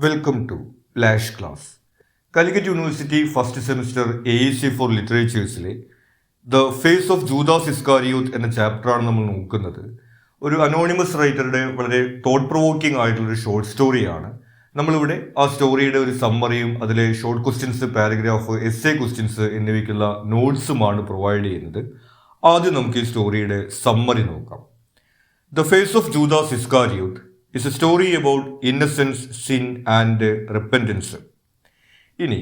Welcome to Flash Class. Calicut University first semester AEC for ലിറ്ററേച്ചേഴ്സിലെ the face of Judas Iscariot എന്ന ചാപ്റ്ററാണ് നമ്മൾ നോക്കുന്നത്. ഒരു അനോണിമസ് റൈറ്ററുടെ വളരെ തോട്ട് പ്രൊവോക്കിംഗ് ആയിട്ടുള്ളൊരു ഷോർട്ട് സ്റ്റോറിയാണ്. നമ്മളിവിടെ ആ സ്റ്റോറിയുടെ ഒരു സമ്മറിയും അതിലെ short questions, paragraph, essay questions എന്നിവയ്ക്കുള്ള നോട്ട്സുമാണ് പ്രൊവൈഡ് ചെയ്യുന്നത്. ആദ്യം നമുക്ക് ഈ സ്റ്റോറിയുടെ സമ്മറി നോക്കാം. The face of Judas Iscariot is a story about innocence, sin and repentance. ഇനി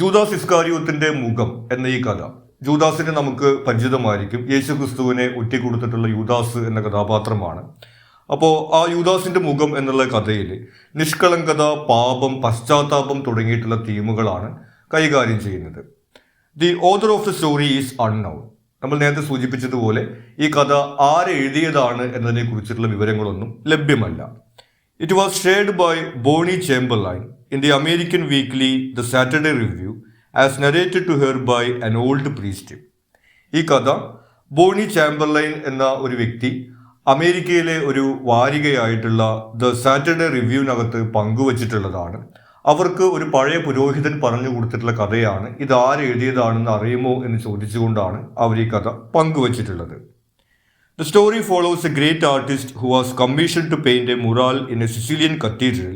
ജൂദാസ് ഇസ്കാരിയോത്തിന്റെ മുഖം എന്ന ഈ കഥ, ജൂദാസിനെ നമുക്ക് പരിചിതമായിരിക്കും. യേശു ക്രിസ്തുവിനെ ഒറ്റിക്കൊടുത്തിട്ടുള്ള യൂദാസ് എന്ന കഥാപാത്രമാണ്. അപ്പോൾ ആ യൂദാസിന്റെ മുഖം എന്നുള്ള കഥയിൽ നിഷ്കളങ്കത, പാപം, പശ്ചാത്താപം തുടങ്ങിയിട്ടുള്ള തീമുകളാണ് കൈകാര്യം ചെയ്യുന്നത്. The author of the story is unknown. നമ്മൾ നേരത്തെ സൂചിപ്പിച്ചതുപോലെ ഈ കഥ ആരെഴുതിയതാണ് എന്നതിനെ കുറിച്ചിട്ടുള്ള വിവരങ്ങളൊന്നും ലഭ്യമല്ല. It was shared by Bonnie Chamberlain in the American weekly The Saturday Review as narrated to her by an old priest. ഈ കഥ ബോണി ചാമ്പർലൈൻ എന്ന ഒരു വ്യക്തി അമേരിക്കയിലെ ഒരു വാരികയായിട്ടുള്ള ദ സാറ്റർഡേ റിവ്യൂവിനകത്ത് പങ്കുവച്ചിട്ടുള്ളതാണ്. അവർക്ക് ഒരു പഴയ പുരോഹിതൻ പറഞ്ഞു കൊടുത്തിട്ടുള്ള കഥയാണ്. ഇത് ആരെഴുതിയതാണെന്ന് അറിയുമോ എന്ന് ചോദിച്ചുകൊണ്ടാണ് അവർ ഈ കഥ പങ്കുവച്ചിട്ടുള്ളത്. The story follows a great artist who was commissioned to paint a mural in a Sicilian cathedral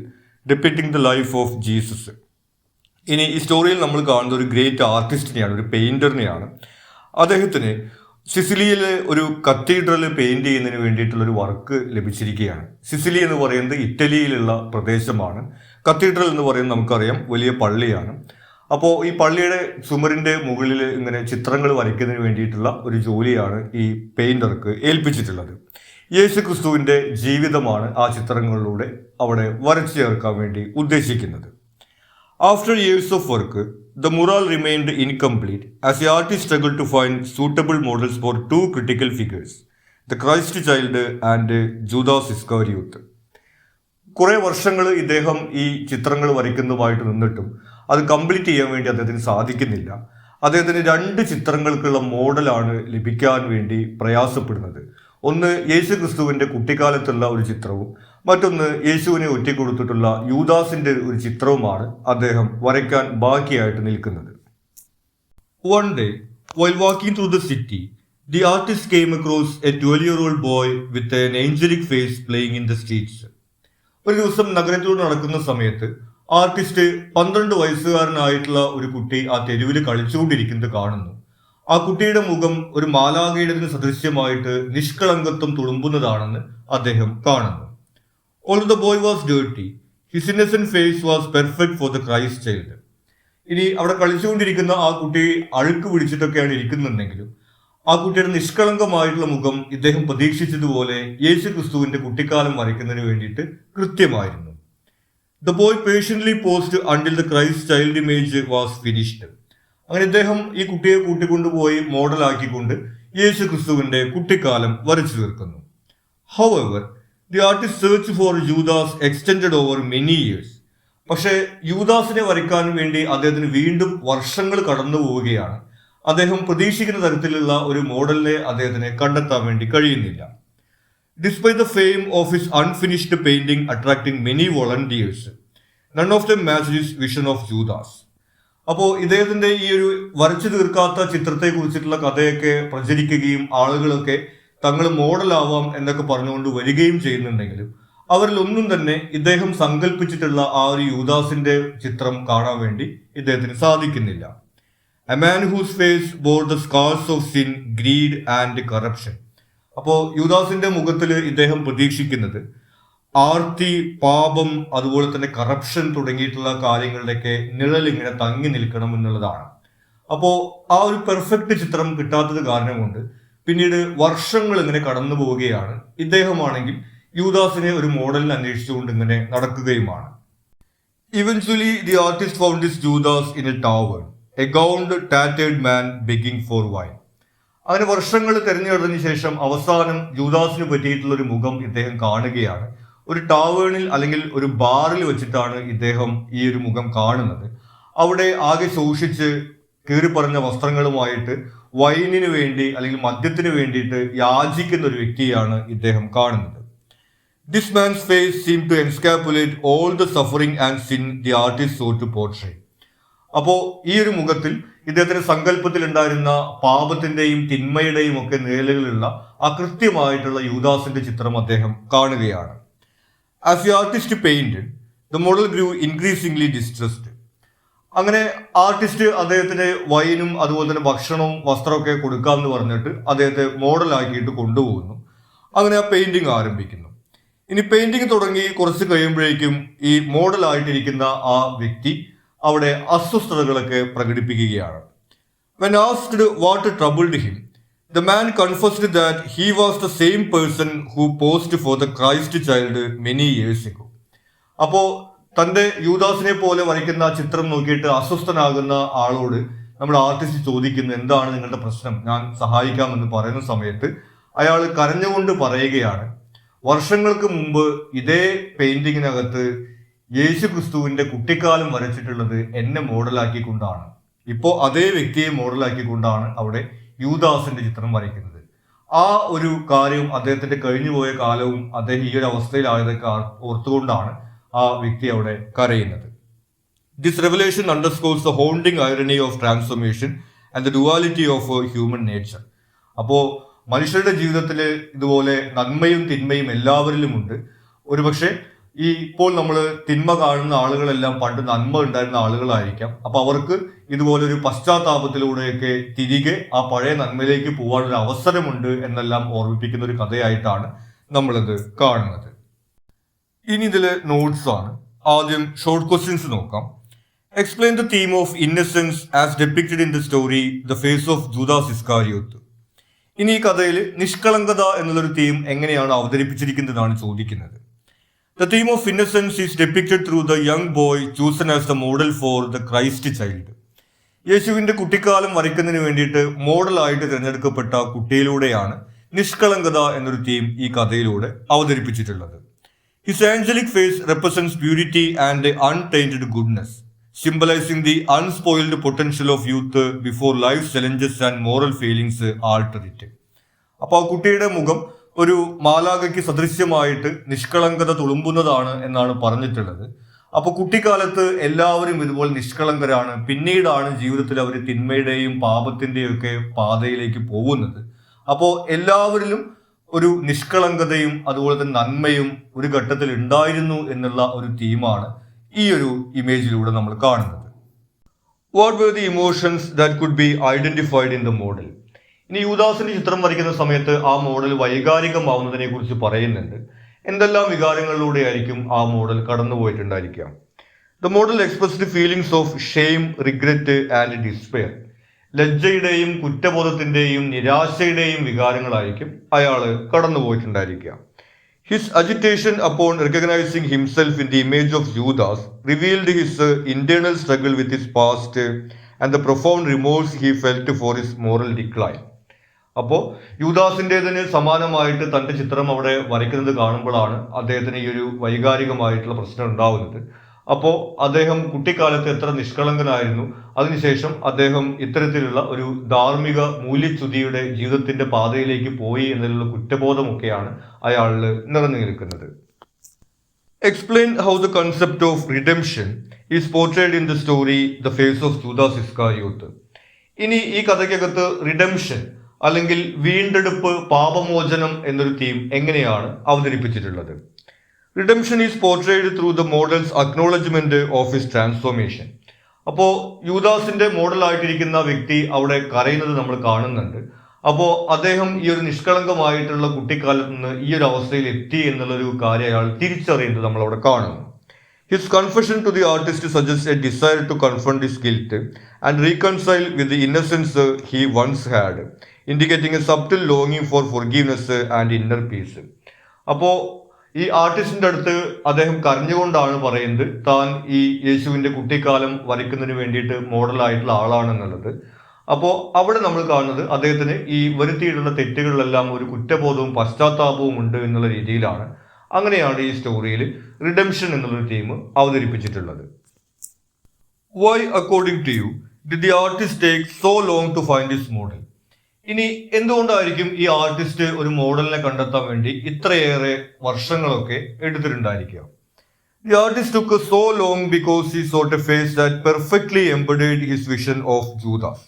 depicting the life of Jesus. ഇനി ഈ സ്റ്റോറിയിൽ നമ്മൾ കാണുന്ന ഒരു ഗ്രേറ്റ് ആർട്ടിസ്റ്റിനെയാണ്, ഒരു പെയിൻറ്ററിനെയാണ്. അദ്ദേഹത്തിന് സിസിലിയിലെ ഒരു കത്തീഡ്രൽ പെയിൻറ് ചെയ്യുന്നതിന് വേണ്ടിയിട്ടുള്ളൊരു വർക്ക് ലഭിച്ചിരിക്കുകയാണ്. സിസിലി എന്ന് പറയുന്നത് ഇറ്റലിയിലുള്ള പ്രദേശമാണ്. കത്തീഡ്രൽ എന്ന് പറയുന്നത് നമുക്കറിയാം വലിയ പള്ളിയാണ്. അപ്പോൾ ഈ പള്ളിയുടെ ചുമരിൻ്റെ മുകളിൽ ഇങ്ങനെ ചിത്രങ്ങൾ വരയ്ക്കുന്നതിന് വേണ്ടിയിട്ടുള്ള ഒരു ജോലിയാണ് ഈ പെയിൻറ്റർക്ക് ഏൽപ്പിച്ചിട്ടുള്ളത്. യേശു ക്രിസ്തുവിൻ്റെ ജീവിതമാണ് ആ ചിത്രങ്ങളിലൂടെ അവിടെ വരച്ചു ചേർക്കാൻ വേണ്ടി ഉദ്ദേശിക്കുന്നത്. After years of work the mural remained incomplete as a artist struggle to find suitable models for to critical figures, the Christ child and Judas Iscariot. കുറേ വർഷങ്ങൾ ഇദ്ദേഹം ഈ ചിത്രങ്ങൾ വരയ്ക്കുന്നതുമായിട്ട് നിന്നിട്ടും അത് കംപ്ലീറ്റ് ചെയ്യാൻ വേണ്ടി അദ്ദേഹത്തിന് സാധിക്കുന്നില്ല. അദ്ദേഹത്തിന് രണ്ട് ചിത്രങ്ങൾക്കുള്ള മോഡലാണ് ലഭിക്കാൻ വേണ്ടി പ്രയാസപ്പെടുന്നത്. ഒന്ന് യേശു ക്രിസ്തുവിൻ്റെ കുട്ടിക്കാലത്തുള്ള ഒരു ചിത്രവും മറ്റൊന്ന് യേശുവിനെ ഒറ്റിക്കൊടുത്തിട്ടുള്ള യൂദാസിൻ്റെ ഒരു ചിത്രവുമാണ് അദ്ദേഹം വരയ്ക്കാൻ ബാക്കിയായിട്ട് നിൽക്കുന്നത്. One day while walking through the city, the artist came across a 12-year-old boy with an angelic face playing in the streets. ഒരു ദിവസം നഗരത്തിലൂടെ നടക്കുന്ന സമയത്ത് ആർട്ടിസ്റ്റ് 12 വയസ്സുകാരനായിട്ടുള്ള ഒരു കുട്ടി ആ തെരുവിൽ കളിച്ചുകൊണ്ടിരിക്കുന്നത് കാണുന്നു. ആ കുട്ടിയുടെ മുഖം ഒരു മാലാഖയുടേതിന് സദൃശ്യമായിട്ട് നിഷ്കളങ്കത്വം തുളുമ്പുന്നതാണെന്ന് അദ്ദേഹം കാണുന്നു. Although the boy was dirty, his innocent face was perfect for the Christ child. ഇനി അവിടെ കളിച്ചുകൊണ്ടിരിക്കുന്ന ആ കുട്ടി അഴുക്ക് പിടിച്ചിട്ടൊക്കെയാണ് ഇരിക്കുന്നുണ്ടെങ്കിലും ആ കുട്ടിയുടെ നിഷ്കളങ്കമായിട്ടുള്ള മുഖം ഇദ്ദേഹം പ്രതീക്ഷിച്ചതുപോലെ യേശു ക്രിസ്തുവിന്റെ കുട്ടിക്കാലം വരയ്ക്കുന്നതിന് വേണ്ടിയിട്ട് കൃത്യമായിരുന്നു. The boy patiently posed until the Christ child image was finished. അങ്ങനെ ഇദ്ദേഹം ഈ കുട്ടിയെ കൂട്ടിക്കൊണ്ടുപോയി മോഡലാക്കിക്കൊണ്ട് യേശു ക്രിസ്തുവിന്റെ കുട്ടിക്കാലം വരച്ചു തീർക്കുന്നു. However, the artist search for Judas extended over many years. പക്ഷേ യൂദാസിനെ വരയ്ക്കാൻ വേണ്ടി അദ്ദേഹത്തിന് വീണ്ടും വർഷങ്ങൾ കടന്നു പോവുകയാണ്. അദ്ദേഹം പ്രതീക്ഷിക്കുന്ന തരത്തിലുള്ള ഒരു മോഡലിനെ അദ്ദേഹത്തിന് കണ്ടെത്താൻ വേണ്ടി കഴിയുന്നില്ല. Despite the fame of his unfinished painting attracting many volunteers, none of them match his vision of Judas. അപ്പോൾ ഇദ്ദേഹത്തിന്റെ ഈ ഒരു വരച്ചു തീർക്കാത്ത ചിത്രത്തെ കുറിച്ചിട്ടുള്ള കഥയൊക്കെ പ്രചരിക്കുകയും ആളുകളൊക്കെ തങ്ങൾ മോഡലാവാം എന്നൊക്കെ പറഞ്ഞുകൊണ്ട് വരികയും ചെയ്യുന്നുണ്ടെങ്കിലും അവരിൽ ഒന്നും തന്നെ ഇദ്ദേഹം സങ്കല്പിച്ചിട്ടുള്ള ആ ഒരു യൂദാസിന്റെ ചിത്രം കാണാൻ വേണ്ടി ഇദ്ദേഹത്തിന് സാധിക്കുന്നില്ല. A man whose face bore the scars of sin, greed and corruption. അപ്പോൾ യൂദാസിന്റെ മുഖത്തിൽ ഇദ്ദേഹം പ്രതീക്ഷിക്കുന്നത് ആർത്തി, പാപം, അതുപോലെ തന്നെ കറപ്ഷൻ തുടങ്ങിയിട്ടുള്ള കാര്യങ്ങളുടെയൊക്കെ നിഴൽ ഇങ്ങനെ തങ്ങി നിൽക്കണം എന്നുള്ളതാണ്. അപ്പോൾ ആ ഒരു പെർഫെക്റ്റ് ചിത്രം കിട്ടാത്തത് കാരണം കൊണ്ട് പിന്നീട് വർഷങ്ങൾ ഇങ്ങനെ കടന്നു പോവുകയാണ്. ഇദ്ദേഹമാണെങ്കിൽ യൂദാസിനെ ഒരു മോഡലിന് അന്വേഷിച്ചുകൊണ്ട് ഇങ്ങനെ നടക്കുകയുമാണ്. Eventually the artist found this Judas in a tavern, a gowned tattered man begging for wine. അങ്ങനെ വർഷങ്ങൾ തിരഞ്ഞെടുത്തതിന് ശേഷം അവസാനം ജൂദാസിന് പറ്റിയിട്ടുള്ള ഒരു മുഖം ഇദ്ദേഹം കാണുകയാണ്. ഒരു ടാവേണിൽ അല്ലെങ്കിൽ ഒരു ബാറിൽ വെച്ചിട്ടാണ് ഇദ്ദേഹം ഈ ഒരു മുഖം കാണുന്നത്. അവിടെ ആകെ ശോഷിച്ച് കീറിപ്പറഞ്ഞ വസ്ത്രങ്ങളുമായിട്ട് വൈനിന് വേണ്ടി അല്ലെങ്കിൽ മദ്യത്തിന് വേണ്ടിയിട്ട് യാചിക്കുന്ന ഒരു വ്യക്തിയാണ് ഇദ്ദേഹം കാണുന്നത്. This man's face seemed to encapsulate all the suffering and sin the artist sought to portray. അപ്പോൾ ഈ ഒരു മുഖത്തിൽ ഇദ്ദേഹത്തിന്റെ സങ്കല്പത്തിൽ ഉണ്ടായിരുന്ന പാപത്തിന്റെയും തിന്മയുടെയും ഒക്കെ നിഴലുകളുള്ള ആ കൃത്യമായിട്ടുള്ള യൂദാസിന്റെ ചിത്രം അദ്ദേഹം കാണുകയാണ്. As the artist painted, the model grew increasingly distressed. അങ്ങനെ ആർട്ടിസ്റ്റ് അദ്ദേഹത്തിന് വൈനും അതുപോലെ തന്നെ ഭക്ഷണവും വസ്ത്രമൊക്കെ കൊടുക്കാമെന്ന് പറഞ്ഞിട്ട് അദ്ദേഹത്തെ മോഡലാക്കിയിട്ട് കൊണ്ടുപോകുന്നു. അങ്ങനെ ആ പെയിന്റിങ് ആരംഭിക്കുന്നു. ഇനി പെയിന്റിങ് തുടങ്ങി കുറച്ച് കഴിയുമ്പോഴേക്കും ഈ മോഡലായിട്ടിരിക്കുന്ന ആ വ്യക്തി അവിടെ അസ്വസ്ഥതകളൊക്കെ പ്രകടിപ്പിക്കുകയാണ്. When asked what troubled him, the man confessed that he was the same person who posed for the Christ child many years ago. അപ്പോൾ തന്റെ യൂദാസിനെ പോലെ വരയ്ക്കുന്ന ചിത്രം നോക്കിയിട്ട് അസ്വസ്ഥനാകുന്ന ആളോട് നമ്മുടെ ആർട്ടിസ്റ്റ് ചോദിക്കുന്നു, എന്താണ് നിങ്ങളുടെ പ്രശ്നം, ഞാൻ സഹായിക്കാമെന്ന് പറയുന്ന സമയത്ത് അയാൾ കരഞ്ഞുകൊണ്ട് പറയുകയാണ്, വർഷങ്ങൾക്ക് മുമ്പ് ഇതേ പെയിന്റിങ്ങിനകത്ത് യേശു ക്രിസ്തുവിന്റെ കുട്ടിക്കാലം വരച്ചിട്ടുള്ളത് എന്നെ മോഡലാക്കിക്കൊണ്ടാണ്. ഇപ്പോൾ അതേ വ്യക്തിയെ മോഡലാക്കിക്കൊണ്ടാണ് അവിടെ യൂദാസിന്റെ ചിത്രം വരയ്ക്കുന്നത്. ആ ഒരു കാര്യം അദ്ദേഹത്തിന്റെ കഴിഞ്ഞുപോയ കാലവും അദ്ദേഹം ഈ ഒരു അവസ്ഥയിലായതൊക്കെ ഓർത്തുകൊണ്ടാണ് ആ വ്യക്തി അവിടെ കരയുന്നത്. This revelation underscores the haunting irony of transformation and the duality of human nature. അപ്പോൾ മനുഷ്യരുടെ ജീവിതത്തിൽ ഇതുപോലെ നന്മയും തിന്മയും എല്ലാവരിലുമുണ്ട്. ഒരുപക്ഷെ ഈ ഇപ്പോൾ നമ്മൾ തിന്മ കാണുന്ന ആളുകളെല്ലാം പണ്ട് നന്മ ഉണ്ടായിരുന്ന ആളുകളായിരിക്കാം. അപ്പൊ അവർക്ക് ഇതുപോലെ ഒരു പശ്ചാത്താപത്തിലൂടെയൊക്കെ തിരികെ ആ പഴയ നന്മയിലേക്ക് പോകാനൊരു അവസരമുണ്ട് എന്നെല്ലാം ഓർമ്മിപ്പിക്കുന്ന ഒരു കഥയായിട്ടാണ് നമ്മളിത് കാണുന്നത്. ഇനി ഇതിലെ നോട്ട്സ് ആണ്. ആദ്യം ഷോർട്ട് ക്വസ്റ്റ്യൻസ് നോക്കാം. Explain the theme of innocence as depicted in the story the face of Judas Iscariot. ഇനി ഈ കഥയിൽ നിഷ്കളങ്കത എന്നുള്ളൊരു തീം എങ്ങനെയാണ് അവതരിപ്പിച്ചിരിക്കുന്നതാണ് ചോദിക്കുന്നത്. The theme of innocence is depicted through the young boy chosen as the model for the Christ child. യേശുവിന്റെ കുട്ടിക്കാലം വരയ്ക്കുന്നതിന് വേണ്ടിയിട്ട് മോഡലായിട്ട് തിരഞ്ഞെടുക്കപ്പെട്ട കുട്ടിയിലൂടെയാണ് നിഷ്കളങ്കത എന്നൊരു തീം ഈ കഥയിലൂടെ അവതരിപ്പിച്ചിട്ടുള്ളത്. His angelic face represents purity and untainted goodness, symbolizing the unspoiled potential of youth before life's challenges and moral failings alter it. അപ്പോൾ ആ കുട്ടിയുടെ മുഖം ഒരു മാലാഖയ്ക്ക് സദൃശ്യമായിട്ട് നിഷ്കളങ്കത തുളുമ്പുന്നതാണ് എന്നാണ് പറഞ്ഞിട്ടുള്ളത്. അപ്പോൾ കുട്ടിക്കാലത്ത് എല്ലാവരും ഇതുപോലെ നിഷ്കളങ്കരാണ്. പിന്നീടാണ് ജീവിതത്തിൽ അവർ തിന്മയുടെയും പാപത്തിന്റെയും ഒക്കെ പാതയിലേക്ക് പോകുന്നത്. അപ്പോൾ എല്ലാവരിലും ഒരു നിഷ്കളങ്കതയും അതുപോലെ തന്നെ നന്മയും ഒരു ഘട്ടത്തിൽ ഉണ്ടായിരുന്നു എന്നുള്ള ഒരു തീമാണ് ഈ ഒരു ഇമേജിലൂടെ നമ്മൾ കാണുന്നത്. What were the emotions that could be identified in the model? ഇനി യൂദാസിന്റെ ചിത്രം വരയ്ക്കുന്ന സമയത്ത് ആ മോഡൽ വൈകാരികമാവുന്നതിനെ കുറിച്ച് പറയുന്നുണ്ട്. എന്തെല്ലാം വികാരങ്ങളിലൂടെ ആയിരിക്കും ആ മോഡൽ കടന്നുപോയിട്ടുണ്ടായിരിക്കാം. The model expressed feelings of shame, regret and despair. ലജ്ജയുടെയും കുറ്റബോധത്തിന്റെയും നിരാശയുടെയും വികാരങ്ങളായിരിക്കും അയാൾ കടന്നുപോയിട്ടുണ്ടായിരിക്കുക. His agitation upon recognizing himself in the image of Judas revealed his internal struggle with his past and the profound remorse he felt for his moral decline. അപ്പോൾ യൂദാസിൻ്റെതിന് സമാനമായിട്ട് തൻ്റെ ചിത്രം അവിടെ വരയ്ക്കുന്നത് കാണുമ്പോഴാണ് അദ്ദേഹത്തിന് ഈ ഒരു വൈകാരികമായിട്ടുള്ള പ്രശ്നം ഉണ്ടാവുന്നത്. അപ്പോൾ അദ്ദേഹം കുട്ടിക്കാലത്ത് എത്ര നിഷ്കളങ്കനായിരുന്നു, അതിനുശേഷം അദ്ദേഹം ഇത്തരത്തിലുള്ള ഒരു ധാർമ്മിക മൂല്യച്യുതിയുടെ ജീവിതത്തിന്റെ പാതയിലേക്ക് പോയി എന്നുള്ള കുറ്റബോധമൊക്കെയാണ് അയാളിൽ നിറഞ്ഞു നിൽക്കുന്നത്. Explain how the concept of redemption is portrayed in the story the face of Judas Iscariot. ഇനി ഈ കഥയ്ക്കകത്ത് റിഡംഷൻ അല്ലെങ്കിൽ വീണ്ടെടുപ്പ്, പാപമോചനം എന്നൊരു തീം എങ്ങനെയാണ് അവതരിപ്പിച്ചിട്ടുള്ളത്? Redemption is portrayed through the model's acknowledgement of his transformation. അപ്പോൾ യൂദാസിന്റെ മോഡലായിട്ടിരിക്കുന്ന വ്യക്തി അവിടെ കരയുന്നത് നമ്മൾ കാണുന്നുണ്ട്. അപ്പോൾ അദ്ദേഹം ഈ ഒരു നിഷ്കളങ്കമായിട്ടുള്ള കുട്ടിക്കാലത്ത് നിന്ന് ഈ ഒരു അവസ്ഥയിൽ എത്തി എന്നുള്ളൊരു കാര്യം അയാൾ തിരിച്ചറിയുന്നത് നമ്മൾ അവിടെ കാണുന്നു. His confession to the artist suggests a desire to confront his guilt and reconcile with the innocence he once had, indicating a subtle longing for forgiveness and inner peace. അപ്പോൾ ഈ ആർട്ടിസ്റ്റിന്റെ അടുത്ത് അദ്ദേഹം കരഞ്ഞുകൊണ്ടാണ് പറയുന്നത് താൻ ഈ യേശുവിന്റെ കുട്ടിക്കാലം വരയ്ക്കുന്നതിന് വേണ്ടിയിട്ട് മോഡലായിട്ടുള്ള ആളാണെന്നുള്ളത്. അപ്പോൾ അവിടെ നമ്മൾ കാണുന്നത് അദ്ദേഹത്തിന് ഈ വരുത്തിയിട്ടുള്ള തെറ്റുകളിലെല്ലാം ഒരു കുറ്റബോധവും പശ്ചാത്താപവും ഉണ്ട് എന്നുള്ള രീതിയിലാണ്. അങ്ങനെയാണ് ഈ സ്റ്റോറിയിൽ റിഡംഷൻ എന്നുള്ളൊരു തീം അവതരിപ്പിച്ചിട്ടുള്ളത്. Why according to you did the artist take so long to find his model? ഇനി എന്തുകൊണ്ടായിരിക്കും ഈ ആർട്ടിസ്റ്റ് ഒരു മോഡലിനെ കണ്ടെത്താൻ വേണ്ടി ഇത്രയേറെ വർഷങ്ങളൊക്കെ എടുത്തിട്ടുണ്ടായിരിക്കുക? The artist took so long because he sought a face that perfectly embodied his vision of Judas.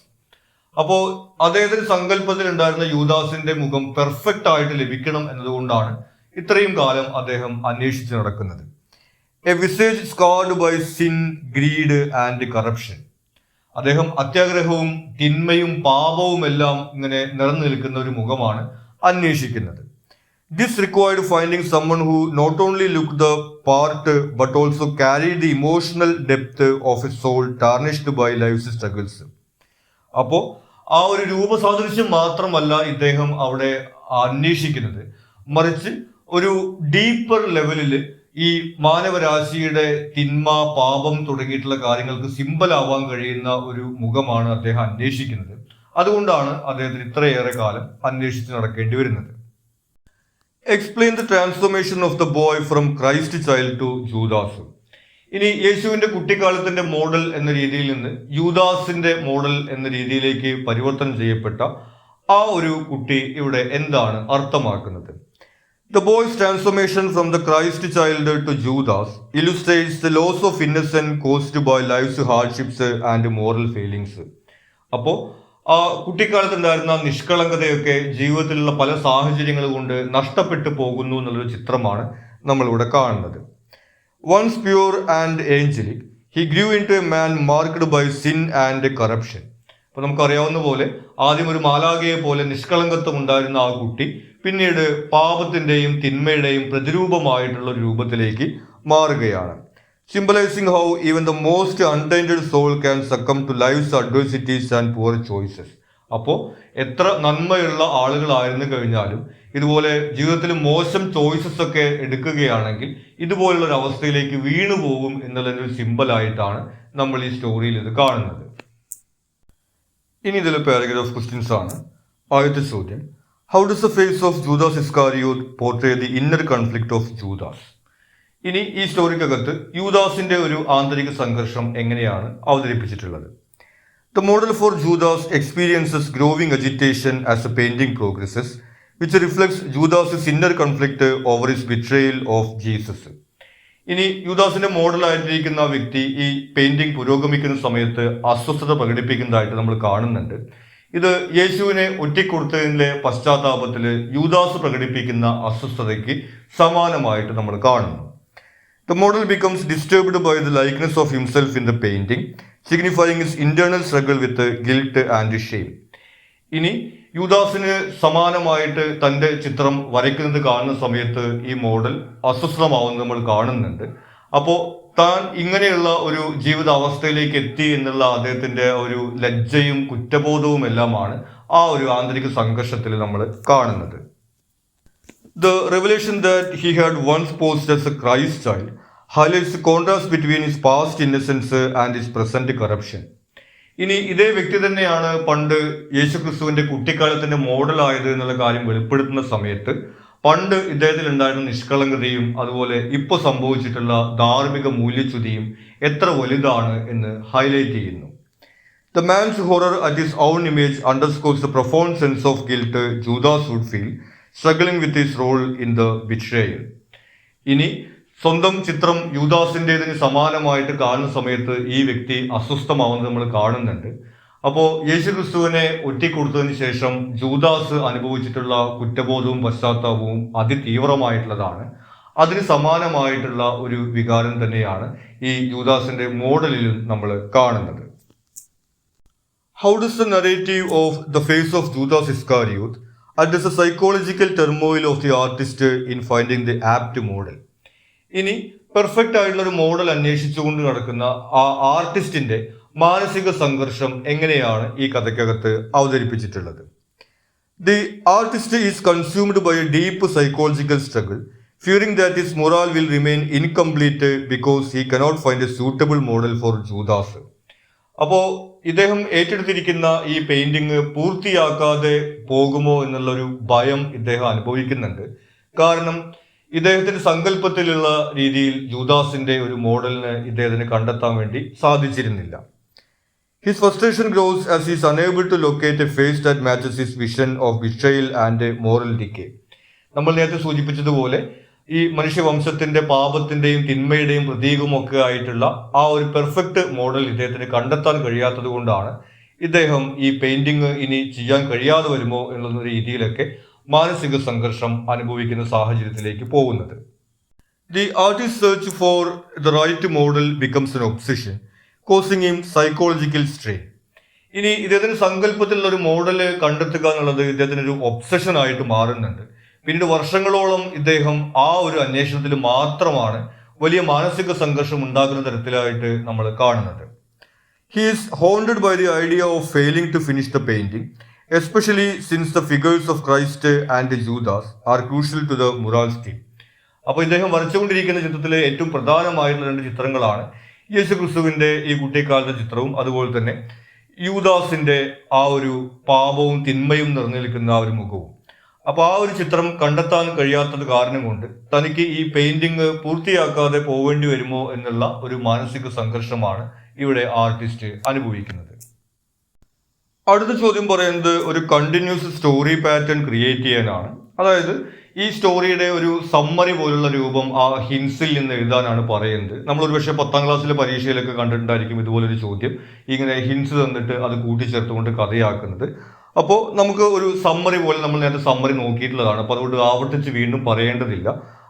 അപ്പോൾ അദ്ദേഹത്തിന് സങ്കല്പത്തിൽ ഉണ്ടായിരുന്ന യൂദാസിന്റെ മുഖം പെർഫെക്റ്റ് ആയിട്ട് ലഭിക്കണം എന്നതുകൊണ്ടാണ് ഇത്രയും കാലം അദ്ദേഹം അന്വേഷിച്ച് നടക്കുന്നത്. A visage scarred by sin, greed and corruption. അദ്ദേഹം അത്യാഗ്രഹവും തിന്മയും പാപവും എല്ലാം ഇങ്ങനെ നിറഞ്ഞു നിൽക്കുന്ന ഒരു മുഖമാണ് അന്വേഷിക്കുന്നത്. This required finding someone who not only looked the part but also carried the emotional depth of a soul tarnished by life's struggles. അപ്പോൾ ആ ഒരു രൂപസാദൃശ്യം മാത്രമല്ല ഇദ്ദേഹം അവിടെ അന്വേഷിക്കുന്നത്, മറിച്ച് ഒരു ഡീപ്പർ ലെവലിൽ ഈ മാനവരാശിയുടെ തിന്മ, പാപം തുടങ്ങിയിട്ടുള്ള കാര്യങ്ങൾക്ക് സിമ്പൽ ആവാൻ കഴിയുന്ന ഒരു മുഖമാണ് അദ്ദേഹം അന്വേഷിക്കുന്നത്. അതുകൊണ്ടാണ് അദ്ദേഹത്തിന് ഇത്രയേറെ കാലം അന്വേഷിച്ച് നടക്കേണ്ടി വരുന്നത്. Explain the transformation of the boy from Christ child to Judas. ഇനി യേശുവിന്റെ കുട്ടിക്കാലത്തിന്റെ മോഡൽ എന്ന രീതിയിൽ നിന്ന് യൂദാസിന്റെ മോഡൽ എന്ന രീതിയിലേക്ക് പരിവർത്തനം ചെയ്യപ്പെട്ട ആ ഒരു കുട്ടി ഇവിടെ എന്താണ് അർത്ഥമാക്കുന്നത്? The boy's transformation from the Christ child to Judas illustrates the loss of innocence caused by life's hardships and moral failings. അപ്പോൾ ആ കുട്ടിക്കാലത്ത് ഉണ്ടായിരുന്ന നിഷ്കളങ്കതയൊക്കെ ജീവിതത്തിലുള്ള പല സാഹചര്യങ്ങൾ കൊണ്ട് നഷ്ടപ്പെട്ടു പോകുന്നു എന്നുള്ളൊരു ചിത്രമാണ് നമ്മളിവിടെ കാണുന്നത്. Once pure and angelic, he grew into a man marked by sin and corruption. അപ്പോൾ നമുക്കറിയാവുന്ന പോലെ ആദ്യം ഒരു മാലാഖയെ പോലെ നിഷ്കളങ്കത്വം ഉണ്ടായിരുന്ന ആ കുട്ടി പിന്നീട് പാപത്തിന്റെയും തിന്മയുടെയും പ്രതിരൂപമായിട്ടുള്ള ഒരു രൂപത്തിലേക്ക് മാറുകയാണ്. Symbolizing how even the most untainted soul can succumb to life's adversities and poor choices. അപ്പോൾ എത്ര നന്മയുള്ള ആളുകളായിരുന്നു കഴിഞ്ഞാലും ഇതുപോലെ ജീവിതത്തിൽ മോശം ചോയ്സസ് ഒക്കെ എടുക്കുകയാണെങ്കിൽ ഇതുപോലുള്ള ഒരു അവസ്ഥയിലേക്ക് വീണു പോകും എന്നുള്ളൊരു സിമ്പലായിട്ടാണ് നമ്മൾ ഈ സ്റ്റോറിയിൽ ഇത് കാണുന്നത്. ഇനി ഇതിൽ പാരഗ്രാഫ് ക്വസ്റ്റ്യൻസ് ആണ്. ആദ്യത്തെ ചോദ്യം, how does the face of Judas Iscariot portray the inner conflict of Judas? ഇനി ഈ സ്റ്റോറിക്കകത്ത് യൂദാസിന്റെ ഒരു ആന്തരിക സംഘർഷം എങ്ങനെയാണ് അവതരിപ്പിച്ചിട്ടുള്ളത്? The model for Judas experiences growing agitation as the painting progresses, which reflects Judas's inner conflict over his betrayal of Jesus. ഇനി യൂദാസിന്റെ മോഡലായിട്ടിരിക്കുന്ന വ്യക്തി ഈ painting പുരോഗമിക്കുന്ന സമയത്ത് അസ്വസ്ഥത പ്രകടിപ്പിക്കുന്നതായിട്ട് നമ്മൾ കാണുന്നുണ്ട്. ഇത് യേശുവിനെ ഒറ്റിക്കൊടുത്തതിന്റെ പശ്ചാത്താപത്തിൽ യൂദാസ് പ്രകടിപ്പിക്കുന്ന അസ്വസ്ഥതയ്ക്ക് സമാനമായിട്ട് നമ്മൾ കാണുന്നു. The model becomes disturbed by the likeness of himself in the painting, signifying his internal struggle with guilt and shame. ഇനി യൂദാസിന് സമാനമായിട്ട് തൻ്റെ ചിത്രം വരയ്ക്കുന്നത് കാണുന്ന സമയത്ത് ഈ മോഡൽ അസ്വസ്ഥമാവുന്നത് നമ്മൾ കാണുന്നുണ്ട്. അപ്പോൾ താൻ ഇങ്ങനെയുള്ള ഒരു ജീവിതാവസ്ഥയിലേക്ക് എത്തി എന്നുള്ള അദ്ദേഹത്തിൻ്റെ ഒരു ലജ്ജയും കുറ്റബോധവും എല്ലാമാണ് ആ ഒരു ആന്തരിക സംഘർഷത്തിൽ നമ്മൾ കാണുന്നത്. The revelation that he had once posed as a Christ child highlights the contrast between his past innocence and his present corruption. ഇനി ഇതേ വ്യക്തി തന്നെയാണ് പണ്ട് യേശുക്രിസ്തുവിന്റെ കുട്ടിക്കാലത്തിന്റെ മോഡലായത് എന്നുള്ള കാര്യം വെളിപ്പെടുത്തുന്ന സമയത്ത് പണ്ട് ഇദ്ദേഹത്തിൽ ഉണ്ടായിരുന്ന നിഷ്കളങ്കതയും അതുപോലെ ഇപ്പോൾ സംഭവിച്ചിട്ടുള്ള ധാർമ്മിക മൂല്യച്യുതിയും എത്ര വലുതാണ് എന്ന് ഹൈലൈറ്റ് ചെയ്യുന്നു. The man's horror at his own image underscores the profound sense of guilt Judas would feel struggling with his role in the betrayal. ഇനി സ്വന്തം ചിത്രം യൂദാസിൻ്റെതിന് സമാനമായിട്ട് കാണുന്ന സമയത്ത് ഈ വ്യക്തി അസ്വസ്ഥമാവുന്നത് നമ്മൾ കാണുന്നുണ്ട്. അപ്പോൾ യേശുക്രിസ്തുവിനെ ഒറ്റിക്കൊടുത്തതിന് ശേഷം ജൂദാസ് അനുഭവിച്ചിട്ടുള്ള കുറ്റബോധവും പശ്ചാത്താപവും അതിതീവ്രമായിട്ടുള്ളതാണ്. അതിന് സമാനമായിട്ടുള്ള ഒരു വികാരം തന്നെയാണ് ഈ യൂദാസിന്റെ മോഡലിലും നമ്മൾ കാണുന്നത്. How does the narrative of the face of Judas Iscariot address the psychological turmoil of the artist in finding the apt model? ഇനി പെർഫെക്റ്റ് ആയിട്ടുള്ള ഒരു മോഡൽ അന്വേഷിച്ചുകൊണ്ട് നടക്കുന്ന ആ ആർട്ടിസ്റ്റിന്റെ മാനസിക സംഘർഷം എങ്ങനെയാണ് ഈ കഥയ്ക്കകത്ത് അവതരിപ്പിച്ചിട്ടുള്ളത്? The artist is consumed by a deep psychological struggle, fearing that his morale will remain incomplete because he cannot find a suitable model for Judas. അപ്പോൾ ഇദ്ദേഹം ഏറ്റെടുത്തിരിക്കുന്ന ഈ പെയിന്റിങ് പൂർത്തിയാക്കാതെ പോകുമോ എന്നുള്ളൊരു ഭയം ഇദ്ദേഹം അനുഭവിക്കുന്നുണ്ട്. കാരണം ഇദ്ദേഹത്തിന്റെ സങ്കല്പത്തിലുള്ള രീതിയിൽ ജൂദാസിന്റെ ഒരു മോഡലിന് ഇദ്ദേഹത്തിന് കണ്ടെത്താൻ വേണ്ടി സാധിച്ചിരുന്നില്ല. His frustration grows as he is unable to locate a face that matches his vision of betrayal and moral decay. നമ്മൾ നേരത്തെ സൂചിപ്പിച്ചതുപോലെ ഈ മനുഷ്യവംശത്തിന്റെ പാപത്തിന്റെയും തിന്മയുടെയും പ്രതീകമൊക്കെ ആയിട്ടുള്ള ആ ഒരു പെർഫെക്റ്റ് മോഡൽ ഇദ്ദേഹത്തിന് കണ്ടെത്താൻ കഴിയാത്തത് കൊണ്ടാണ് ഇദ്ദേഹം ഈ പെയിന്റിങ് ഇനി ചെയ്യാൻ കഴിയാതെ വരുമോ എന്നുള്ള രീതിയിലൊക്കെ മാനസിക സംഘർഷം അനുഭവിക്കുന്ന സാഹചര്യത്തിലേക്ക് പോകുന്നത്. The artist's search for the right model becomes an obsession, causing him psychological strain. ഇനി ഇദ്ദേഹത്തിന് സങ്കല്പത്തിലുള്ള ഒരു മോഡല് കണ്ടെത്തുക എന്നുള്ളത് ഇദ്ദേഹത്തിന് ഒരു ഒബ്സഷൻ ആയിട്ട് മാറുന്നുണ്ട്. പിന്നീട് വർഷങ്ങളോളം ഇദ്ദേഹം ആ ഒരു അന്വേഷണത്തിൽ മാത്രമാണ് വലിയ മാനസിക സംഘർഷം ഉണ്ടാക്കുന്ന തരത്തിലായിട്ട് നമ്മൾ കാണുന്നത്. He is haunted by the idea of failing to finish the painting, especially since the figures of Christ and Judas are crucial to the mural scheme. അപ്പോൾ ഇദ്ദേഹം വരച്ചുകൊണ്ടിരിക്കുന്ന ചിത്രത്തിലെ ഏറ്റവും പ്രധാനമായിട്ടുള്ള 2 ചിത്രങ്ങളാണ് യേശു ക്രിസ്തുവിന്റെ ഈ കുട്ടിക്കാലത്തെ ചിത്രവും അതുപോലെ തന്നെ യൂദാസിന്റെ ആ ഒരു പാപവും തിന്മയും നിറഞ്ഞു നിൽക്കുന്ന ആ ഒരു മുഖവും. അപ്പൊ ആ ഒരു ചിത്രം കണ്ടെത്താൻ കഴിയാത്തത് കാരണം കൊണ്ട് തനിക്ക് ഈ പെയിന്റിങ് പൂർത്തിയാക്കാതെ പോവേണ്ടി വരുമോ എന്നുള്ള ഒരു മാനസിക സംഘർഷമാണ് ഇവിടെ ആർട്ടിസ്റ്റ് അനുഭവിക്കുന്നത്. അടുത്ത ചോദ്യം പറയുന്നത് ഒരു കണ്ടിന്യൂസ് സ്റ്റോറി പാറ്റേൺ ക്രിയേറ്റ് ചെയ്യാനാണ്. അതായത് ഈ സ്റ്റോറിയുടെ ഒരു സമ്മറി പോലുള്ള രൂപം ആ ഹിൻസിൽ നിന്ന് എഴുതാനാണ് പറയുന്നത്. നമ്മളൊരു പക്ഷേ 10ാം ക്ലാസ്സിലെ പരീക്ഷയിലൊക്കെ കണ്ടിട്ടുണ്ടായിരിക്കും ഇതുപോലൊരു ചോദ്യം, ഇങ്ങനെ ഹിൻസ് തന്നിട്ട് അത് കൂട്ടിച്ചേർത്തുകൊണ്ട് കഥയാക്കുന്നത്. അപ്പോൾ നമുക്ക് ഒരു സമ്മറി പോലെ നമ്മൾ നേരത്തെ സമ്മറി നോക്കിയിട്ടുള്ളതാണ്, അപ്പോൾ അതുകൊണ്ട് ആവർത്തിച്ച് വീണ്ടും പറയേണ്ടതില്ല.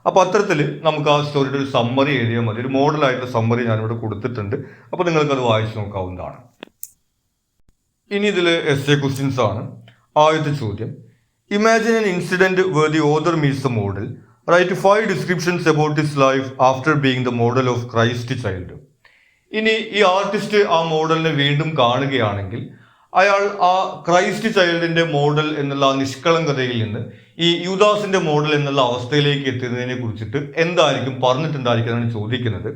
അപ്പോൾ അത്തരത്തിൽ നമുക്ക് ആ സ്റ്റോറിയുടെ ഒരു സമ്മറി എഴുതിയാൽ മതി. ഒരു മോഡലായിട്ടുള്ള സമ്മറി ഞാനിവിടെ കൊടുത്തിട്ടുണ്ട്, അപ്പോൾ നിങ്ങൾക്കത് വായിച്ചു നോക്കാവുന്നതാണ്. ഇനി ഇതിൽ എസ്സേ ക്വസ്റ്റ്യൻസ് ആണ്. ആദ്യത്തെ ചോദ്യം, imagine an incident where the author meets the model. Write 5 descriptions about his life after being the model of Christ child. ഇനി ഈ ആർട്ടിസ്റ്റ് ആ മോഡലിനെ വീണ്ടും കാണുകയാണെങ്കിൽ അയാൾ ആ ക്രൈസ്റ്റ് ചൈൽഡിന്റെ മോഡൽ എന്നുള്ള ആ നിഷ്കളങ്കതയിൽ നിന്ന് ഈ യൂദാസിന്റെ മോഡൽ എന്നുള്ള അവസ്ഥയിലേക്ക് എത്തുന്നതിനെ കുറിച്ചിട്ട് എന്തായിരിക്കും പറഞ്ഞിട്ടുണ്ടായിരിക്കുന്നതാണ് ചോദിക്കുന്നത്.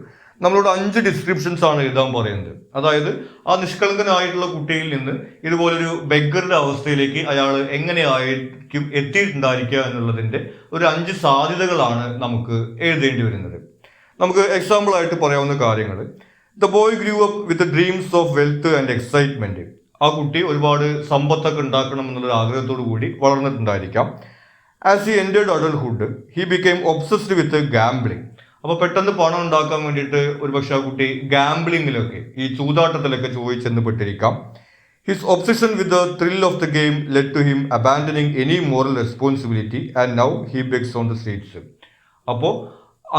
നമ്മളോട് 5 ഡിസ്ക്രിപ്ഷൻസ് ആണ് എഴുതാൻ പറയുന്നത്. അതായത് ആ നിഷ്കളങ്കനായിട്ടുള്ള കുട്ടിയിൽ നിന്ന് ഇതുപോലൊരു ബെഗറുടെ അവസ്ഥയിലേക്ക് അയാൾ എങ്ങനെയായിരിക്കും എത്തിയിട്ടുണ്ടായിരിക്കുക എന്നുള്ളതിന്റെ ഒരു 5 സാധ്യതകളാണ് നമുക്ക് എഴുതേണ്ടി വരുന്നത്. നമുക്ക് എക്സാമ്പിൾ ആയിട്ട് പറയാവുന്ന കാര്യങ്ങൾ, the boy grew up with dreams of wealth and excitement. ആ കുട്ടി ഒരുപാട് സമ്പത്തൊക്കെ ഉണ്ടാക്കണം എന്നുള്ള ആഗ്രഹത്തോടു കൂടി വളർന്നിട്ടുണ്ടായിരിക്കാം. As he entered adulthood he became obsessed with gambling. അപ്പോൾ പെട്ടെന്ന് പണം ഉണ്ടാക്കാൻ വേണ്ടിയിട്ട് ഒരുപക്ഷെ ആ കുട്ടി ഗാംബ്ലിങ്ങിലൊക്കെ ഈ ചൂതാട്ടത്തിലൊക്കെ ചെന്ന് പെട്ടിരിക്കാം. His obsession with the thrill of the game led to him abandoning any moral responsibility and now he begs on the streets. അപ്പോൾ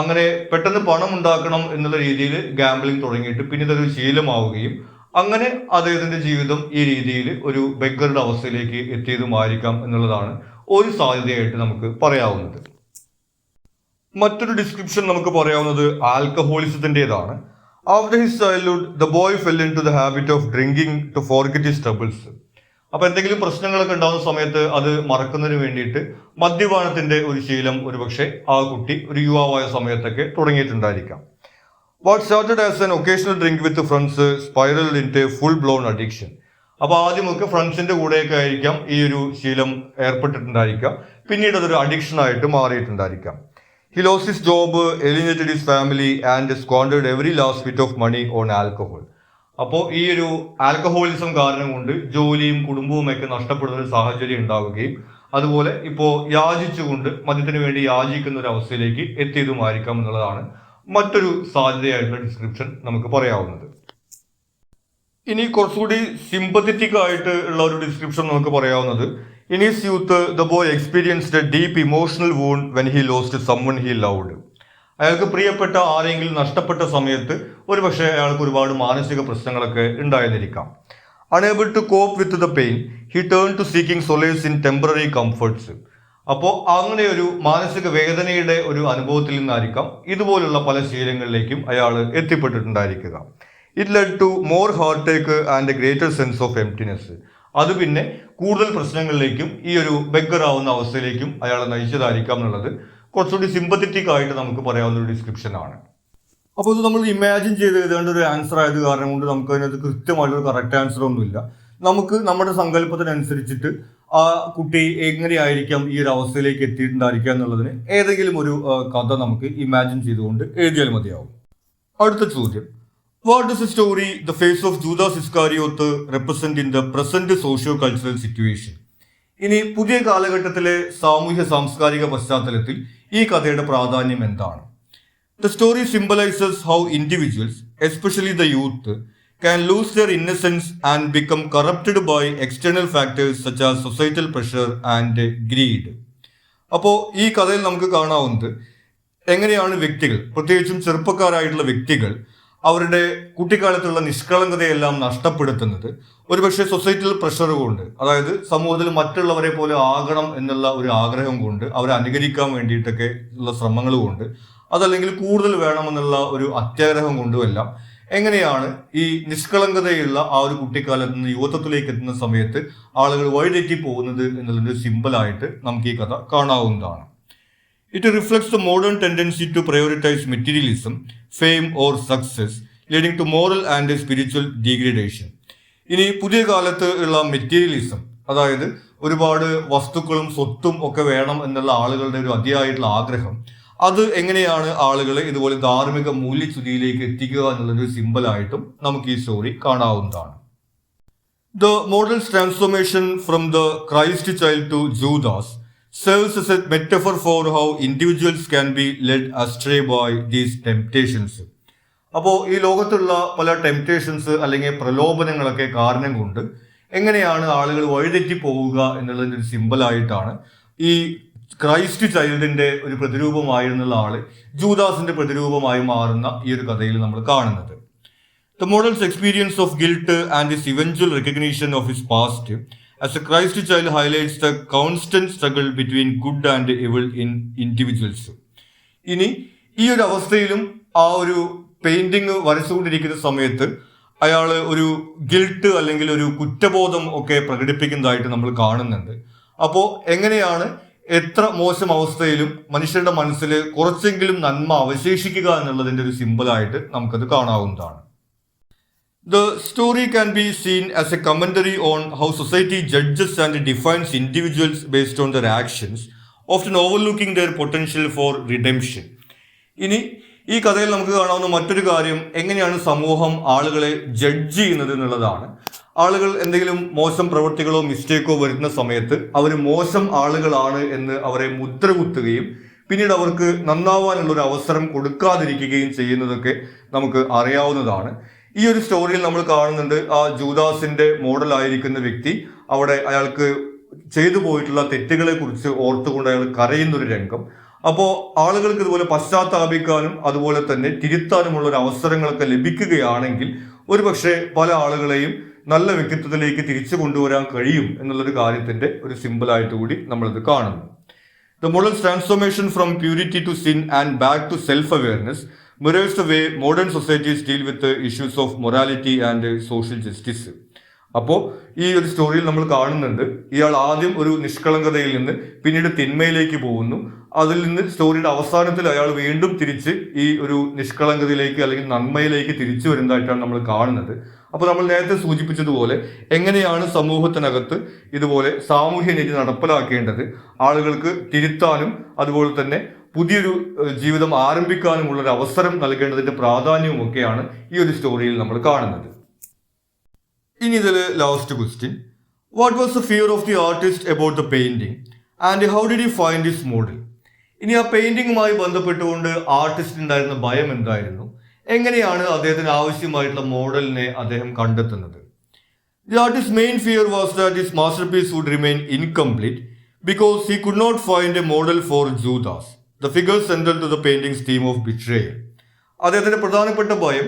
അങ്ങനെ പെട്ടെന്ന് പണം ഉണ്ടാക്കണം എന്നുള്ള രീതിയിൽ ഗാംബ്ലിംഗ് തുടങ്ങിയിട്ട് പിന്നെ ഇതൊരു ശീലമാവുകയും അങ്ങനെ അദ്ദേഹത്തിന്റെ ജീവിതം ഈ രീതിയിൽ ഒരു ബെഗറുടെ അവസ്ഥയിലേക്ക് എത്തിയതുമായിരിക്കാം എന്നുള്ളതാണ് ഒരു സാധ്യതയായിട്ട് നമുക്ക് പറയാവുന്നത്. മറ്റൊരു ഡിസ്ക്രിപ്ഷൻ നമുക്ക് പറയാവുന്നത് ആൽക്കഹോളിസത്തിൻ്റെതാണ്. After his childhood the boy fell into the habit of drinking to forget his troubles. അപ്പൊ എന്തെങ്കിലും പ്രശ്നങ്ങളൊക്കെ ഉണ്ടാകുന്ന സമയത്ത് അത് മറക്കുന്നതിന് വേണ്ടിയിട്ട് മദ്യപാനത്തിന്റെ ഒരു ശീലം ഒരുപക്ഷെ ആ കുട്ടി ഒരു യുവാവായ സമയത്തൊക്കെ തുടങ്ങിയിട്ടുണ്ടായിരിക്കാം. What started as an occasional drink with friends spiraled into full blown addiction. അപ്പോൾ ആദ്യമൊക്കെ ഫ്രണ്ട്സിന്റെ കൂടെയൊക്കെ ആയിരിക്കാം ഈ ഒരു ശീലം ഏർപ്പെട്ടിട്ടുണ്ടായിരിക്കാം, പിന്നീട് അതൊരു അഡിക്ഷൻ ആയിട്ട് മാറിയിട്ടുണ്ടായിരിക്കാം. He lost his job, alienated his family and squandered every last bit of money on alcohol. അപ്പോൾ ഈ ഒരു ആൽക്കഹോളിസം കാരണം കൊണ്ട് ജോലിയും കുടുംബവും ഒക്കെ നഷ്ടപ്പെടുന്ന ഒരു സാഹചര്യം ഉണ്ടാവുകയും അതുപോലെ ഇപ്പോൾ യാചിച്ചുകൊണ്ട് മദ്യത്തിന് വേണ്ടി യാചിക്കുന്ന ഒരു അവസ്ഥയിലേക്ക് എത്തിയതുമായിരിക്കാം എന്നുള്ളതാണ് മറ്റൊരു സാധ്യതയായിട്ടുള്ള ഡിസ്ക്രിപ്ഷൻ നമുക്ക് പറയാവുന്നത്. ഇനി കുറച്ചുകൂടി സിമ്പത്തറ്റിക് ആയിട്ട് ഉള്ള ഒരു ഡിസ്ക്രിപ്ഷൻ നമുക്ക് പറയാവുന്നത്, in his youth the boy experienced a deep emotional wound when he lost someone he loved. അയാൾക്ക് പ്രിയപ്പെട്ട ആരെങ്കിലും നഷ്ടപ്പെട്ട സമയത്ത് ഒരുപക്ഷെ അയാൾക്ക് ഒരുപാട് മാനസിക പ്രശ്നങ്ങളൊക്കെ ഉണ്ടായിരുന്നിരിക്കാം. Unable to cope with the pain he turn to seeking solace in temporary comforts. അപ്പോൾ അങ്ങനെ ഒരു മാനസിക വേദനയുടെ ഒരു അനുഭവത്തിൽ നിന്നായിരിക്കാം ഇതുപോലുള്ള പല ശീലങ്ങളിലേക്കും അയാൾ എത്തിപ്പെട്ടിട്ടുണ്ടായിരിക്കുക. It led to more heartache and a greater sense of emptiness. അത് പിന്നെ കൂടുതൽ പ്രശ്നങ്ങളിലേക്കും ഈ ഒരു ബെഗറാവുന്ന അവസ്ഥയിലേക്കും അയാളെ നയിച്ചതായിരിക്കാം എന്നുള്ളത് കുറച്ചുകൂടി സിമ്പത്തറ്റിക് ആയിട്ട് നമുക്ക് പറയാവുന്ന ഒരു ഡിസ്ക്രിപ്ഷൻ ആണ്. അപ്പോൾ ഇത് നമ്മൾ ഇമാജിൻ ചെയ്ത് എഴുതേണ്ട ഒരു ആൻസർ ആയത് കാരണം കൊണ്ട് നമുക്ക് അതിനകത്ത് കൃത്യമായിട്ടൊരു കറക്റ്റ് ആൻസർ ഒന്നുമില്ല. നമുക്ക് നമ്മുടെ സങ്കല്പത്തിനനുസരിച്ചിട്ട് ആ കുട്ടി എങ്ങനെയായിരിക്കാം ഈ ഒരു അവസ്ഥയിലേക്ക് എത്തിയിട്ടുണ്ടായിരിക്കുക എന്നുള്ളതിന് ഏതെങ്കിലും ഒരു കഥ നമുക്ക് ഇമാജിൻ ചെയ്തുകൊണ്ട് എഴുതിയാൽ മതിയാവും. അടുത്ത ചോദ്യം, What does the story, The Face of Judas Iscariot, represent in the present socio-cultural situation? ഇനി പുതിയ കാലഘട്ടത്തിലെ സാമൂഹ്യ സാംസ്കാരിക പശ്ചാത്തലത്തിൽ ഈ കഥയുടെ പ്രാധാന്യം എന്താണ്? The story symbolizes how individuals, especially the youth, can lose their innocence and become corrupted by external factors such as societal pressure and greed. അപ്പോൾ ഈ കഥയിൽ നമുക്ക് കാണാവുന്നത് എങ്ങനെയാണ് വ്യക്തികൾ, പ്രത്യേകിച്ചും ചെറുപ്പക്കാരായിട്ടുള്ള വ്യക്തികൾ, അവരുടെ കുട്ടിക്കാലത്തുള്ള നിഷ്കളങ്കതയെല്ലാം നഷ്ടപ്പെടുത്തുന്നത് ഒരുപക്ഷെ സൊസൈറ്റിയിൽ പ്രഷർ കൊണ്ട്, അതായത് സമൂഹത്തിൽ മറ്റുള്ളവരെ പോലെ ആകണം എന്നുള്ള ഒരു ആഗ്രഹം കൊണ്ട്, അവരെ അനുകരിക്കാൻ വേണ്ടിയിട്ടൊക്കെ ഉള്ള ശ്രമങ്ങൾ കൊണ്ട്, അതല്ലെങ്കിൽ കൂടുതൽ വേണമെന്നുള്ള ഒരു അത്യാഗ്രഹം കൊണ്ടുമെല്ലാം എങ്ങനെയാണ് ഈ നിഷ്കളങ്കതയുള്ള ആ ഒരു കുട്ടിക്കാലത്ത് നിന്ന് യുവത്വത്തിലേക്ക് എത്തുന്ന സമയത്ത് ആളുകൾ വഴിതെറ്റി പോകുന്നത് എന്നുള്ളൊരു സിമ്പിളായിട്ട് നമുക്ക് ഈ കഥ കാണാവുന്നതാണ്. It reflects the modern tendency to prioritize materialism, fame or success, leading to moral and spiritual degradation. ഇനി പുതിയ കാലത്ത് ഉള്ള മെറ്റീരിയലിസം, അതായത് ഒരുപാട് വസ്തുക്കളും സ്വത്തും ഒക്കെ വേണം എന്നുള്ള ആളുകളുടെ ഒരു അതിയായിട്ടുള്ള ആഗ്രഹം, അത് എങ്ങനെയാണ് ആളുകളെ ഇതുപോലെ ധാർമ്മിക മൂല്യച്യുതിയിലേക്ക് എത്തിക്കുക എന്നുള്ളൊരു സിമ്പിളായിട്ടും നമുക്ക് ഈ സ്റ്റോറി കാണാവുന്നതാണ്. The model's transformation from the Christ child to Judas serves as a metaphor for how individuals can be led astray by these temptations. അപ്പോൾ ഈ ലോകത്തുള്ള പല ടെംപ്റ്റേഷൻസ് അല്ലെങ്കിൽ പ്രലോഭനങ്ങളൊക്കെ കാരണം കൊണ്ട് എങ്ങനെയാണ് ആളുകൾ വഴിതെറ്റി പോവുക എന്നുള്ളതിൻ്റെ ഒരു സിമ്പിളായിട്ടാണ് ഈ ക്രൈസ്റ്റ് ചൈൽഡിന്റെ ഒരു പ്രതിരൂപമായിരുന്നുള്ള ആള് ജൂദാസിന്റെ പ്രതിരൂപമായി മാറുന്ന ഈ ഒരു കഥയിൽ നമ്മൾ കാണുന്നത്. The model's experience of guilt and his eventual recognition of his past as a Christ child highlights the constant struggle between good and evil in individuals. ഇനി ഈ ഒരു അവസ്ഥയിലും ആ ഒരു പെയിന്റിങ് വരച്ചുകൊണ്ടിരിക്കുന്ന സമയത്ത് അയാൾ ഒരു ഗിൽട്ട് അല്ലെങ്കിൽ ഒരു കുറ്റബോധം ഒക്കെ പ്രകടിപ്പിക്കുന്നതായിട്ട് നമ്മൾ കാണുന്നുണ്ട്. അപ്പോൾ എങ്ങനെയാണ് എത്ര മോശം അവസ്ഥയിലും മനുഷ്യരുടെ മനസ്സിൽ കുറച്ചെങ്കിലും നന്മ അവശേഷിക്കുക എന്നുള്ളതിൻ്റെ ഒരു സിമ്പിളായിട്ട് നമുക്കത് കാണാവുന്നതാണ്. The story can be seen as a commentary on how society judges and defines individuals based on their actions, often overlooking their potential for redemption. ഇനി ഈ കഥയിൽ നമുക്ക് കാണാവുന്ന മറ്റൊരു കാര്യം എങ്ങനെയാണ് സമൂഹം ആളുകളെ ജഡ്ജ് ചെയ്യുന്നത് എന്നുള്ളതാണ്. ആളുകൾ എന്തെങ്കിലും മോശം പ്രവൃത്തികളോ മിസ്റ്റേക്കോ വരുന്ന സമയത്ത് അവർ മോശം ആളുകളാണ് എന്ന് അവരെ മുദ്ര കുത്തുകയും പിന്നീട് അവർക്ക് നന്നാവാനുള്ള ഒരു അവസരം കൊടുക്കാതിരിക്കുകയും ചെയ്യുന്നതൊക്കെ നമുക്ക് അറിയാവുന്നതാണ്. ഈ ഒരു സ്റ്റോറിയിൽ നമ്മൾ കാണുന്നുണ്ട് ആ ജൂദാസിന്റെ മോഡലായിരിക്കുന്ന വ്യക്തി അവിടെ അയാൾക്ക് ചെയ്തു പോയിട്ടുള്ള തെറ്റുകളെ കുറിച്ച് ഓർത്തുകൊണ്ട് അയാൾ കരയുന്നൊരു രംഗം. അപ്പോൾ ആളുകൾക്ക് ഇതുപോലെ പശ്ചാത്താപിക്കാനും അതുപോലെ തന്നെ തിരുത്താനുമുള്ള ഒരു അവസരങ്ങളൊക്കെ ലഭിക്കുകയാണെങ്കിൽ ഒരുപക്ഷെ പല ആളുകളെയും നല്ല വ്യക്തിത്വത്തിലേക്ക് തിരിച്ചു കൊണ്ടുവരാൻ കഴിയും എന്നുള്ളൊരു കാര്യത്തിന്റെ ഒരു സിമ്പിളായിട്ട് കൂടി നമ്മളിത് കാണുന്നു. The model's transformation from purity to sin and back to self-awareness mirrors the way modern societies deal with the issues of morality and social justice. അപ്പോൾ ഈ ഒരു സ്റ്റോറിയിൽ നമ്മൾ കാണുന്നുണ്ട് ഇയാൾ ആദ്യം ഒരു നിഷ്കളങ്കതയിൽ നിന്ന് പിന്നീട് തിന്മയിലേക്ക് പോകുന്നു. അതിൽ നിന്ന് സ്റ്റോറിയുടെ അവസാനത്തിൽ അയാൾ വീണ്ടും തിരിച്ച് ഈ ഒരു നിഷ്കളങ്കതയിലേക്ക് അല്ലെങ്കിൽ നന്മയിലേക്ക് തിരിച്ചു വരുന്നതായിട്ടാണ് നമ്മൾ കാണുന്നത്. അപ്പോൾ നമ്മൾ നേരത്തെ സൂചിപ്പിച്ചതുപോലെ എങ്ങനെയാണ് സമൂഹത്തിനകത്ത് ഇതുപോലെ സാമൂഹ്യ നീതി നടപ്പിലാക്കേണ്ടത്, ആളുകൾക്ക് തിരുത്താനും അതുപോലെ തന്നെ പുതിയൊരു ജീവിതം ആരംഭിക്കാനുമുള്ള ഒരു അവസരം നൽകേണ്ടതിന്റെ പ്രാധാന്യവും ഒക്കെയാണ് ഈ ഒരു സ്റ്റോറിയിൽ നമ്മൾ കാണുന്നത്. ഇനി ഇതിൽ last question, what was the fear of the artist about the painting and how did you find this model? ഇനി ആ പെയിന്റിങ്ങുമായി ബന്ധപ്പെട്ടുകൊണ്ട് ആർട്ടിസ്റ്റ് ഉണ്ടായിരുന്ന ഭയം എന്തായിരുന്നു? എങ്ങനെയാണ് അദ്ദേഹത്തിന് ആവശ്യമായിട്ടുള്ള മോഡലിനെ അദ്ദേഹം കണ്ടെത്തുന്നത്? The artist main fear was that his masterpiece would remain incomplete because he could not find a model for Judas, the figure central to the painting's theme of betrayal. അദ്ദേഹത്തിന്റെ പ്രധാനപ്പെട്ട ഭയം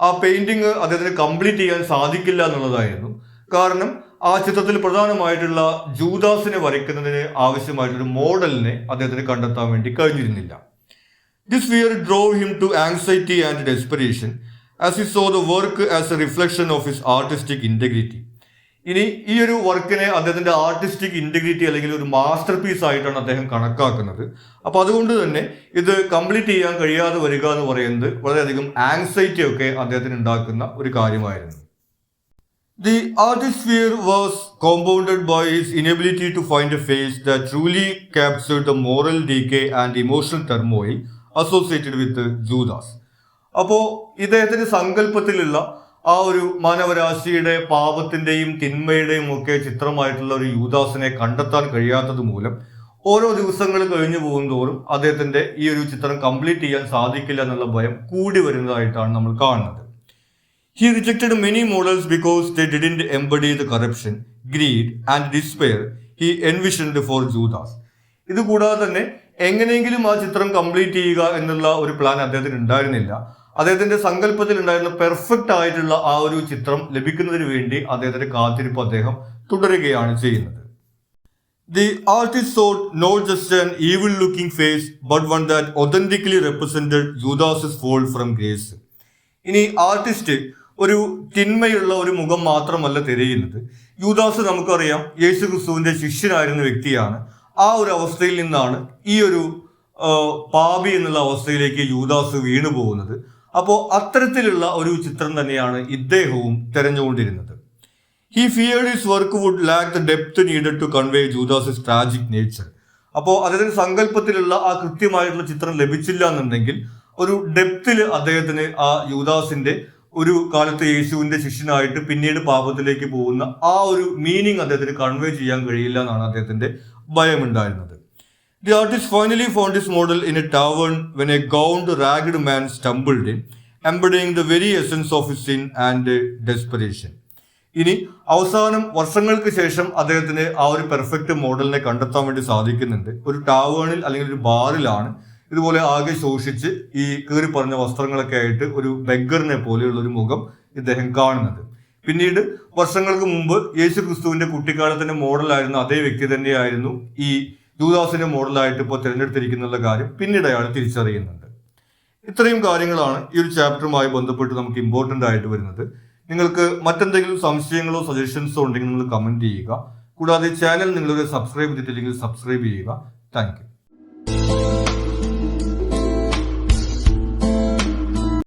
ആ പെയിന്റിങ് അദ്ദേഹത്തിന് കംപ്ലീറ്റ് ചെയ്യാൻ സാധിക്കില്ല എന്നുള്ളതായിരുന്നു. കാരണം ആ ചിത്രത്തിൽ പ്രധാനമായിട്ടുള്ള ജൂദാസിനെ വരയ്ക്കുന്നതിന് ആവശ്യമായിട്ടൊരു മോഡലിനെ അദ്ദേഹത്തിന് കണ്ടെത്താൻ വേണ്ടി കഴിഞ്ഞിരുന്നില്ല. This fear drove him to anxiety and desperation as he saw the work as a reflection of his artistic integrity. ഇനി ഈ ഒരു വർക്കിനെ അദ്ദേഹത്തിന്റെ ആർട്ടിസ്റ്റിക് ഇന്റഗ്രിറ്റി അല്ലെങ്കിൽ ഒരു മാസ്റ്റർ പീസ് ആയിട്ടാണ് അദ്ദേഹം കണക്കാക്കുന്നത്. അപ്പോൾ അതുകൊണ്ട് തന്നെ ഇത് കംപ്ലീറ്റ് ചെയ്യാൻ കഴിയാതെ വരിക എന്ന് പറയുന്നത് വളരെയധികം ആങ്സൈറ്റി ഒക്കെ അദ്ദേഹത്തിന് ഉണ്ടാക്കുന്ന ഒരു കാര്യമായിരുന്നു. The artist's fear was compounded by his inability to find a face that truly captured the moral decay and emotional turmoil associated with Judas. അപ്പോൾ ഇദ്ദേഹത്തിന്റെ സങ്കല്പത്തിലുള്ള ആ ഒരു മാനവരാശിയുടെ പാപത്തിന്റെയും തിന്മയുടെയും ഒക്കെ ചിത്രമായിട്ടുള്ള ഒരു യൂദാസിനെ കണ്ടെത്താൻ കഴിയാത്തത് മൂലം ഓരോ ദിവസങ്ങൾ കഴിഞ്ഞു പോകുന്തോറും അദ്ദേഹത്തിന്റെ ഈ ഒരു ചിത്രം കംപ്ലീറ്റ് ചെയ്യാൻ സാധിക്കില്ല എന്നുള്ള ഭയം കൂടി വരുന്നതായിട്ടാണ് നമ്മൾ കാണുന്നത്. He rejected many models because they didn't embody the corruption, greed and despair he envisioned for Judas. ഇതുകൂടാതെ തന്നെ എങ്ങനെയെങ്കിലും ആ ചിത്രം കംപ്ലീറ്റ് ചെയ്യുക എന്നുള്ള ഒരു പ്ലാൻ അദ്ദേഹത്തിന് ഉണ്ടായിരുന്നില്ല. അദ്ദേഹത്തിന്റെ സങ്കല്പത്തിൽ ഉണ്ടായിരുന്ന പെർഫെക്റ്റ് ആയിട്ടുള്ള ആ ഒരു ചിത്രം ലഭിക്കുന്നതിന് വേണ്ടി അദ്ദേഹത്തിന്റെ കാത്തിരിപ്പ് അദ്ദേഹം തുടരുകയാണ് ചെയ്യുന്നത്. The artist sought not just an evil-looking face, but one that authentically represented Judas's fall from grace. ഇനി ആർട്ടിസ്റ്റ് ഒരു തിന്മയുള്ള ഒരു മുഖം മാത്രമല്ല തിരയുന്നത്. യൂദാസ് നമുക്കറിയാം യേശു ക്രിസ്തുവിന്റെ ശിഷ്യനായിരുന്ന വ്യക്തിയാണ്. ആ ഒരു അവസ്ഥയിൽ നിന്നാണ് ഈ ഒരു പാപി എന്നുള്ള അവസ്ഥയിലേക്ക് യൂദാസ് വീണു പോകുന്നത്. അപ്പോൾ അത്തരത്തിലുള്ള ഒരു ചിത്രം തന്നെയാണ് ഇദ്ദേഹവും തെരഞ്ഞുകൊണ്ടിരുന്നത്. He feared his work would lack the depth needed to convey Judas's tragic nature. അപ്പോൾ അദ്ദേഹത്തിന്റെ സങ്കല്പത്തിലുള്ള ആ കൃത്യമായിട്ടുള്ള ചിത്രം ലഭിച്ചില്ല എന്നുണ്ടെങ്കിൽ ഒരു ഡെപ്തിൽ അദ്ദേഹത്തിന് ആ യൂദാസിന്റെ ഒരു കാലത്ത് യേശുവിന്റെ ശിഷ്യനായിട്ട് പിന്നീട് പാപത്തിലേക്ക് പോകുന്ന ആ ഒരു മീനിങ് അദ്ദേഹത്തിന് കൺവേ ചെയ്യാൻ കഴിയില്ല എന്നാണ് അദ്ദേഹത്തിന്റെ ഭയമുണ്ടായിരുന്നത്. The artist finally found his model in a tavern when a gowned, ragged man stumbled in, embodying the very essence of his sin and desperation. ഇനി അവസാനം വർഷങ്ങൾക്ക് ശേഷം അദ്ദേഹത്തിന് ആ ഒരു പെർഫെക്റ്റ് മോഡലിനെ കണ്ടെത്താൻ വേണ്ടി സാധിക്കുന്നുണ്ട്. ഒരു ടാവേണിൽ അല്ലെങ്കിൽ ഒരു ബാറിലാണ് ഇതുപോലെ ആകെ ശോഷിച്ച് ഈ കീറി പറഞ്ഞ വസ്ത്രങ്ങളൊക്കെ ആയിട്ട് ഒരു ബെഗറിനെ പോലെയുള്ള ഒരു മുഖം ഇദ്ദേഹം കാണുന്നത്. പിന്നീട് വർഷങ്ങൾക്ക് മുമ്പ് യേശു ക്രിസ്തുവിന്റെ കുട്ടിക്കാലത്തിന്റെ മോഡലായിരുന്ന അതേ വ്യക്തി തന്നെയായിരുന്നു ഈ യൂദാസിന്റെ മോഡലായിട്ട് ഇപ്പോൾ തിരഞ്ഞെടുത്തിരിക്കുന്ന കാര്യം പിന്നീട് അയാൾ തിരിച്ചറിയുന്നുണ്ട്. ഇത്രയും കാര്യങ്ങളാണ് ഈ ഒരു ചാപ്റ്ററുമായി ബന്ധപ്പെട്ട് നമുക്ക് ഇമ്പോർട്ടൻ്റ് ആയിട്ട് വരുന്നത്. നിങ്ങൾക്ക് മറ്റെന്തെങ്കിലും സംശയങ്ങളോ സജഷൻസോ ഉണ്ടെങ്കിൽ നിങ്ങൾ കമൻറ്റ് ചെയ്യുക. കൂടാതെ ചാനൽ നിങ്ങളിവിടെ സബ്സ്ക്രൈബ് ചെയ്തിട്ടില്ലെങ്കിൽ സബ്സ്ക്രൈബ് ചെയ്യുക. Thank you.